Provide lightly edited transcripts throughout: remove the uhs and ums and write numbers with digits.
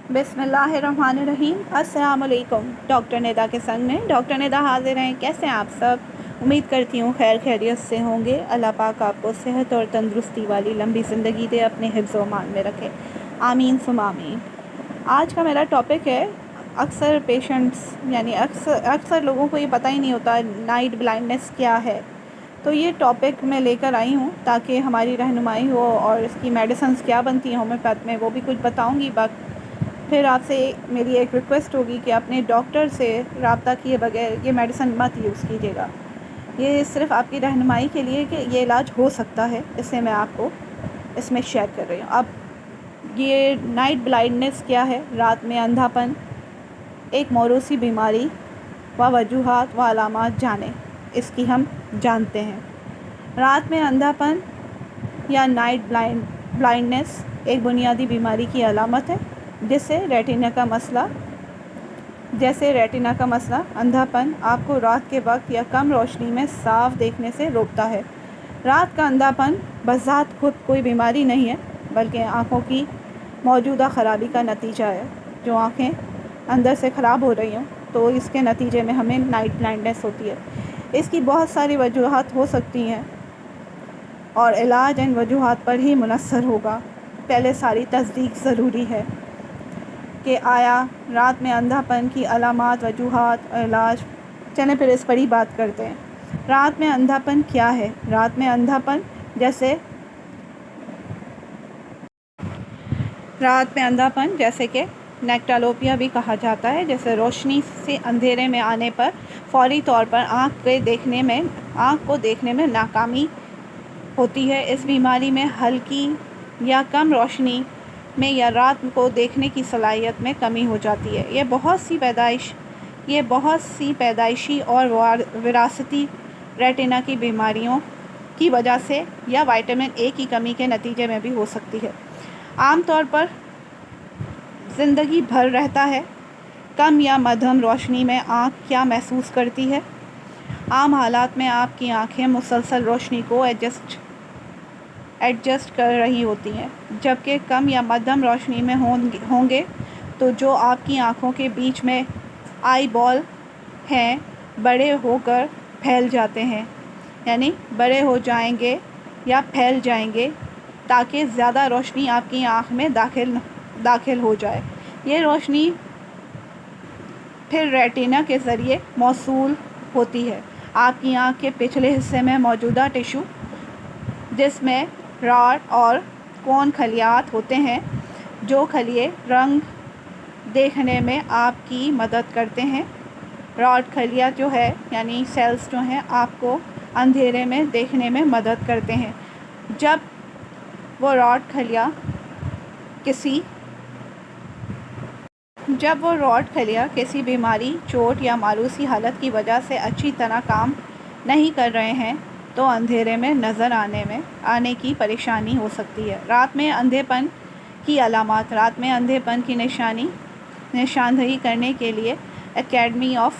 बिस्मिल्लाहिर्रहमानिर्रहीम। अस्सलाम वालेकुम। डॉक्टर निदा के संग में डॉक्टर निदा हाजिर हैं। कैसे हैं आप सब? उम्मीद करती हूँ खैर खैरियत से होंगे। अल्लाह पाक आपको सेहत और तंदुरुस्ती वाली लंबी ज़िंदगी दे, अपने हिफ्ज़ व मान में रखे, आमीन सुम आमीन। आज का मेरा टॉपिक है, अक्सर पेशेंट्स यानी अक्सर लोगों को ये पता ही नहीं होता नाइट ब्लाइंडनेस क्या है। तो ये टॉपिक मैं लेकर आई हूँ ताकि हमारी रहनुमाई हो, और इसकी मेडिसिन्स क्या बनती हैं होम्योपैथ में वो भी कुछ बताऊँगी। फिर आपसे मेरी एक रिक्वेस्ट होगी कि अपने डॉक्टर से रब्ता किए बगैर ये मेडिसिन मत यूज़ कीजिएगा। ये सिर्फ आपकी रहनुमाई के लिए कि ये इलाज हो सकता है, इससे मैं आपको इसमें शेयर कर रही हूँ। अब ये नाइट ब्लाइंडनेस क्या है, रात में अंधापन, एक मौरूसी बीमारी व वजूहात व अलामात जाने, इसकी हम जानते हैं। रात में अंधापन या नाइट ब्लाइंडनेस एक बुनियादी बीमारी की अलामत है जैसे रेटिना का मसला अंधापन आपको रात के वक्त या कम रोशनी में साफ देखने से रोकता है। रात का अंधापन बज़ात खुद कोई बीमारी नहीं है, बल्कि आँखों की मौजूदा ख़राबी का नतीजा है। जो आँखें अंदर से ख़राब हो रही हों तो इसके नतीजे में हमें नाइट ब्लाइंडनेस होती है। इसकी बहुत सारी वजूहात हो सकती हैं और इलाज इन वजूहात पर ही मुनहसर होगा। पहले सारी तस्दीक ज़रूरी है कि आया रात में अंधापन की अलामात, वजूहात और इलाज। चलें फिर इस पर ही बात करते हैं। रात में अंधापन क्या है? रात में अंधापन जैसे कि नेक्टालोपिया भी कहा जाता है, जैसे रोशनी से अंधेरे में आने पर फौरी तौर पर आँख को देखने में नाकामी होती है। इस बीमारी में हल्की या कम रोशनी में या रात को देखने की सलाहियत में कमी हो जाती है। ये बहुत सी पैदाइशी और विरासती रेटिना की बीमारियों की वजह से या विटामिन ए की कमी के नतीजे में भी हो सकती है। आमतौर पर ज़िंदगी भर रहता है। कम या मध्यम रोशनी में आँख क्या महसूस करती है? आम हालात में आपकी आँखें मुसलसल रोशनी को एडजस्ट कर रही होती हैं, जबकि कम या मध्यम रोशनी में होंगे तो जो आपकी आँखों के बीच में आई बॉल हैं बड़े होकर फैल जाते हैं, यानी बड़े हो जाएंगे या फैल जाएंगे ताकि ज़्यादा रोशनी आपकी आँख में दाखिल हो जाए। ये रोशनी फिर रेटिना के ज़रिए मौसूल होती है आपकी आँख के पिछले हिस्से में मौजूदा टिश्यू, जिसमें रॉड और कोन खलियात होते हैं। जो खलिए रंग देखने में आपकी मदद करते हैं। रॉड खलिया जो है यानी सेल्स जो हैं आपको अंधेरे में देखने में मदद करते हैं। जब वो रॉड खलिया किसी बीमारी, चोट या मारूसी हालत की वजह से अच्छी तरह काम नहीं कर रहे हैं तो अंधेरे में नज़र आने की परेशानी हो सकती है। रात में अंधेपन की अलामात। रात में अंधेपन की निशानदही करने के लिए एकेडमी ऑफ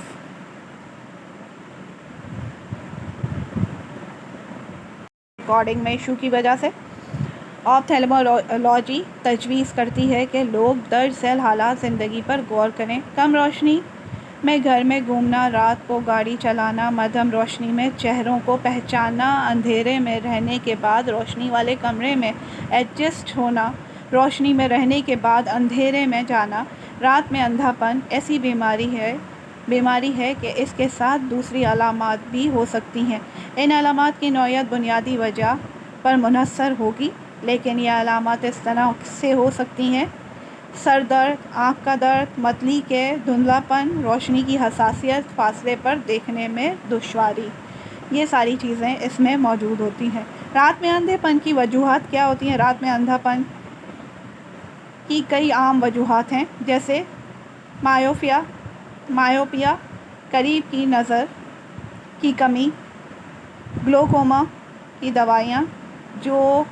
रिकॉर्डिंग में इशू की वजह से ऑप्थेल्मोलॉजी तजवीज़ करती है कि लोग दर्ज झेल हालात ज़िंदगी पर गौर करें। कम रोशनी में घर में घूमना, रात को गाड़ी चलाना, मध्यम रोशनी में चेहरों को पहचानना, अंधेरे में रहने के बाद रोशनी वाले कमरे में एडजस्ट होना, रोशनी में रहने के बाद अंधेरे में जाना। रात में अंधापन ऐसी बीमारी है कि इसके साथ दूसरी अलामात भी हो सकती हैं। इन अलामात की नौइयत बुनियादी वजह पर मुनहसर होगी, लेकिन यह अलामात इस तरह से हो सकती हैं: सर दर्द, आँख का दर्द, मतली के धुंधलापन, रोशनी की हसासियत, फासले पर देखने में दुश्वारी। ये सारी चीज़ें इसमें मौजूद होती हैं। रात में अंधेपन की वजूहात क्या होती हैं? रात में अंधापन की कई आम वजूहात हैं, जैसे मायोपिया, करीब की नज़र की कमी, ग्लोकोमा की दवाइयाँ जो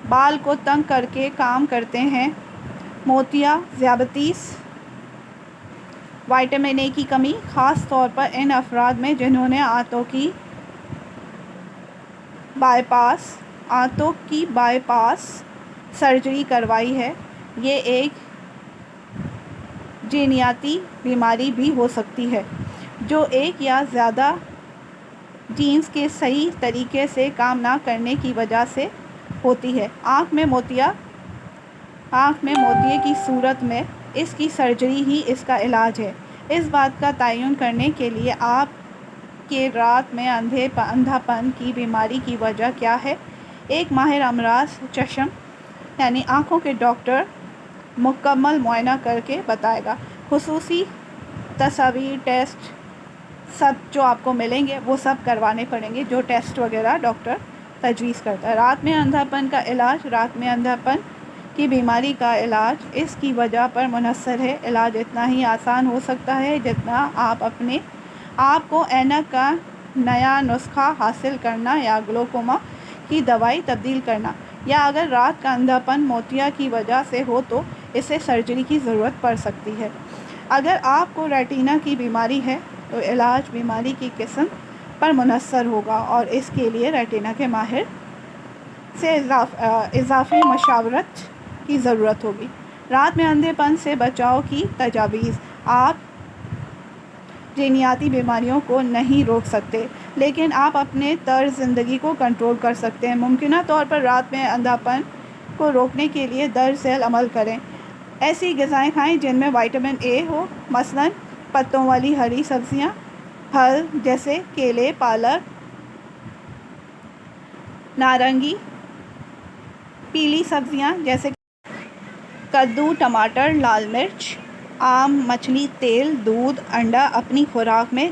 बाल को तंग करके काम करते हैं, मोतिया, ज़ियाबतीस, विटामिन ए की कमी, ख़ास तौर पर इन अफराद में जिन्होंने आंतों की बाईपास सर्जरी करवाई है। ये एक جینیاتی بیماری بھی ہو سکتی ہے جو ایک یا زیادہ جینز کے صحیح طریقے سے کام نہ کرنے کی وجہ سے ہوتی ہے۔ آنکھ میں موتیے کی صورت میں اس کی سرجری ہی اس کا علاج ہے۔ اس بات کا تعین کرنے کے لیے آپ کے رات میں اندھا پن کی بیماری کی وجہ کیا ہے، ایک ماہر امراض چشم یعنی آنکھوں کے ڈاکٹر مکمل معائنہ کر کے بتائے گا۔ خصوصی تصاویر، ٹیسٹ سب جو آپ کو ملیں گے وہ سب کروانے پڑیں گے، جو ٹیسٹ وغیرہ ڈاکٹر تجویز کرتا ہے۔ رات میں اندھا پن کا علاج۔ رات میں اندھا پن کی بیماری کا علاج اس کی وجہ پر منحصر ہے۔ علاج اتنا ہی آسان ہو سکتا ہے جتنا آپ اپنے آپ کو اینک کا نیا نسخہ حاصل کرنا یا گلوکوما کی دوائی تبدیل کرنا، یا اگر رات کا اندھا پن موتیہ کی وجہ سے ہو تو اسے سرجری کی ضرورت پڑ سکتی ہے۔ اگر آپ کو ریٹینا کی بیماری ہے تو علاج بیماری کی قسم پر منحصر ہوگا اور اس کے لیے ریٹینا کے ماہر سے اضافی مشاورت کی ضرورت ہوگی۔ رات میں اندھے پن سے بچاؤ کی تجاویز۔ آپ جینیاتی بیماریوں کو نہیں روک سکتے، لیکن آپ اپنے طرز زندگی کو کنٹرول کر سکتے ہیں۔ ممکنہ طور پر رات میں اندھا پن کو روکنے کے لیے درج ذیل عمل کریں۔ ایسی غذائیں کھائیں جن میں وٹامن اے ہو، مثلاً پتوں والی ہری سبزیاں، پھل جیسے کیلے، پالک، نارنگی، پیلی سبزیاں جیسے کدو، ٹماٹر، لال مرچ، آم، مچھلی، تیل، دودھ، انڈا۔ اپنی خوراک میں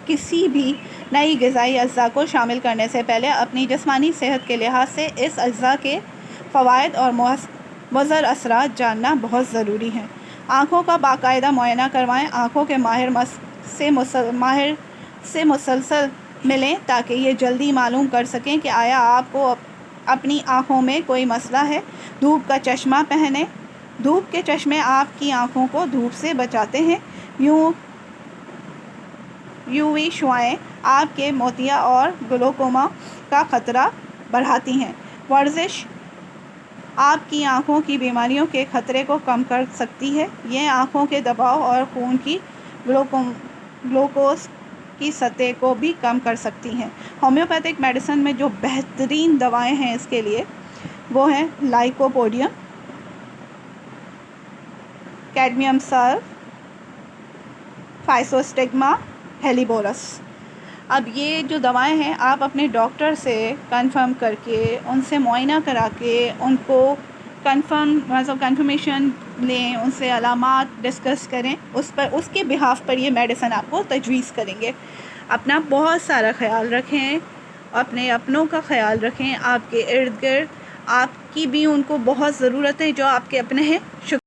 کسی بھی نئی غذائی اجزاء کو شامل کرنے سے پہلے اپنی جسمانی صحت کے لحاظ سے اس اجزاء کے فوائد اور مضر اثرات جاننا بہت ضروری ہے۔ آنکھوں کا باقاعدہ معائنہ کروائیں۔ آنکھوں کے ماہر سے مسلسل ملیں تاکہ یہ جلدی معلوم کر سکیں کہ آیا آپ کو اپنی آنکھوں میں کوئی مسئلہ ہے۔ دھوپ کا چشمہ پہنیں۔ دھوپ کے چشمے آپ کی آنکھوں کو دھوپ سے بچاتے ہیں۔ یو وی شعاعیں آپ کے موتیہ اور گلوکوما کا خطرہ بڑھاتی ہیں۔ ورزش آپ کی آنکھوں کی بیماریوں کے خطرے کو کم کر سکتی ہے۔ یہ آنکھوں کے دباؤ اور خون کی گلوکوز کی سطح کو بھی کم کر سکتی ہیں۔ ہومیوپیتھک میڈیسن میں جو بہترین دوائیں ہیں اس کے لیے وہ ہیں لائکوپوڈیم، کیڈمیم سلف، فائسوسٹگما، ہیلیبورس۔ اب یہ جو دوائیں ہیں آپ اپنے ڈاکٹر سے کنفرم کر کے، ان سے معائنہ کرا کے، ان کو کنفرمیشن لیں، ان سے علامات ڈسکس کریں، اس کے بہاف پر یہ میڈیسن آپ کو تجویز کریں گے۔ اپنا بہت سارا خیال رکھیں، اپنے اپنوں کا خیال رکھیں۔ آپ کے ارد گرد آپ کی بھی ان کو بہت ضرورت ہے جو آپ کے اپنے ہیں۔